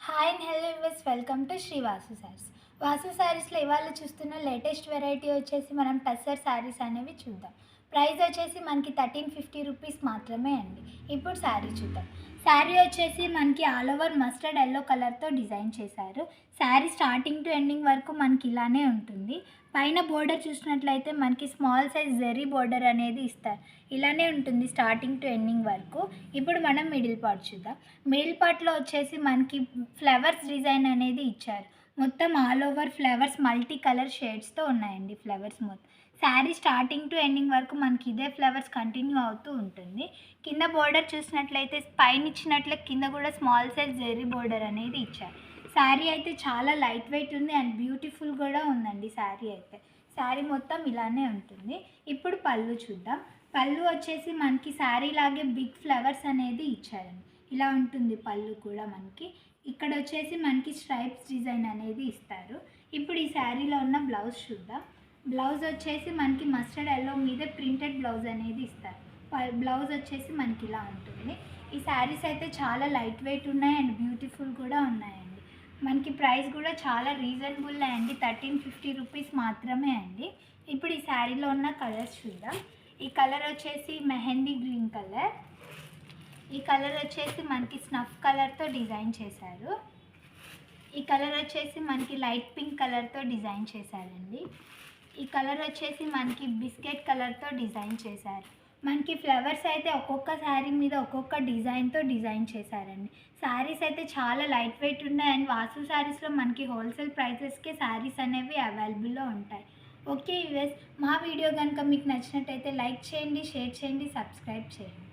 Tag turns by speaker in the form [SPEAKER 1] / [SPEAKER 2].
[SPEAKER 1] Hi and hello viewers, welcome to Shri Vasu sarees. Vasu శారీస్లో ఇవాళ చూస్తున్న లేటెస్ట్ వెరైటీ వచ్చేసి మనం టస్సర్ శారీస్ అనేవి చూద్దాం. ప్రైస్ వచ్చేసి మనకి 1350 రూపీస్ మాత్రమే అండి. ఇప్పుడు శారీ చూద్దాం. శారీ వచ్చేసి మనకి ఆల్ ఓవర్ మస్టర్డ్ ఎల్లో కలర్తో డిజైన్ చేశారు. శారీ స్టార్టింగ్ టు ఎండింగ్ వరకు మనకి ఇలానే ఉంటుంది. పైన బోర్డర్ చూసినట్లయితే మనకి స్మాల్ సైజ్ జెరీ బోర్డర్ అనేది ఇస్తారు. ఇలానే ఉంటుంది స్టార్టింగ్ టు ఎండింగ్ వరకు. ఇప్పుడు మనం మిడిల్ పార్ట్ చూద్దాం. మిడిల్ పార్ట్లో వచ్చేసి మనకి ఫ్లవర్స్ డిజైన్ అనేది ఇచ్చారు. మొత్తం all over flowers multi colour షేడ్స్తో ఉన్నాయండి. ఫ్లవర్స్ మొత్తం శారీ స్టార్టింగ్ టు ఎండింగ్ వరకు మనకి ఇదే ఫ్లవర్స్ కంటిన్యూ అవుతూ ఉంటుంది. కింద బోర్డర్ చూసినట్లయితే పైన ఇచ్చినట్లే కింద కూడా స్మాల్ సైజ్ జెరీ బోర్డర్ అనేది ఇచ్చారు. శారీ అయితే చాలా లైట్ వెయిట్ ఉంది అండ్ బ్యూటిఫుల్ కూడా ఉందండి. శారీ మొత్తం ఇలానే ఉంటుంది. ఇప్పుడు పళ్ళు చూద్దాం. పళ్ళు వచ్చేసి మనకి శారీ లాగే బిగ్ ఫ్లవర్స్ అనేది ఇచ్చారండి. ఇలా ఉంటుంది పళ్ళు కూడా మనకి. ఇక్కడ వచ్చేసి మనకి స్ట్రైప్స్ డిజైన్ అనేది ఇస్తారు. ఇప్పుడు ఈ శారీలో ఉన్న బ్లౌజ్ చూద్దాం. బ్లౌజ్ వచ్చేసి మనకి మస్టర్డ్ ఎల్లో మీద ప్రింటెడ్ బ్లౌజ్ అనేది ఇస్తారు. బ్లౌజ్ వచ్చేసి మనకి ఇలా ఉంటుంది. ఈ శారీస్ అయితే చాలా లైట్ వెయిట్ ఉన్నాయి అండ్ బ్యూటిఫుల్ కూడా ఉన్నాయండి. మనకి ప్రైస్ కూడా చాలా రీజనబుల్ అండి. 1350 రూపీస్ మాత్రమే అండి. ఇప్పుడు ఈ శారీలో ఉన్న కలర్స్ చూద్దాం. ఈ కలర్ వచ్చేసి మెహందీ గ్రీన్ కలర్. ఈ కలర్ వచ్చేసి మనకి స్నఫ్ కలర్తో డిజైన్ చేశారు. ఈ కలర్ వచ్చేసి మనకి లైట్ పింక్ కలర్తో డిజైన్ చేశారండి. ఈ కలర్ వచ్చేసి మనకి బిస్కెట్ కలర్తో డిజైన్ చేశారు. మనకి ఫ్లవర్స్ అయితే ఒక్కొక్క శారీ మీద ఒక్కొక్క డిజైన్తో డిజైన్ చేశారండి. శారీస్ అయితే చాలా లైట్ వెయిట్ ఉన్నాయి అండ్ వాసు శారీస్లో మనకి హోల్సేల్ ప్రైసెస్కే శారీస్ అనేవి అవైలబుల్లో ఉంటాయి. ఓకే వ్యూవర్స్, మా వీడియో కనుక మీకు నచ్చినట్టయితే లైక్ చేయండి, షేర్ చేయండి, సబ్స్క్రైబ్ చేయండి.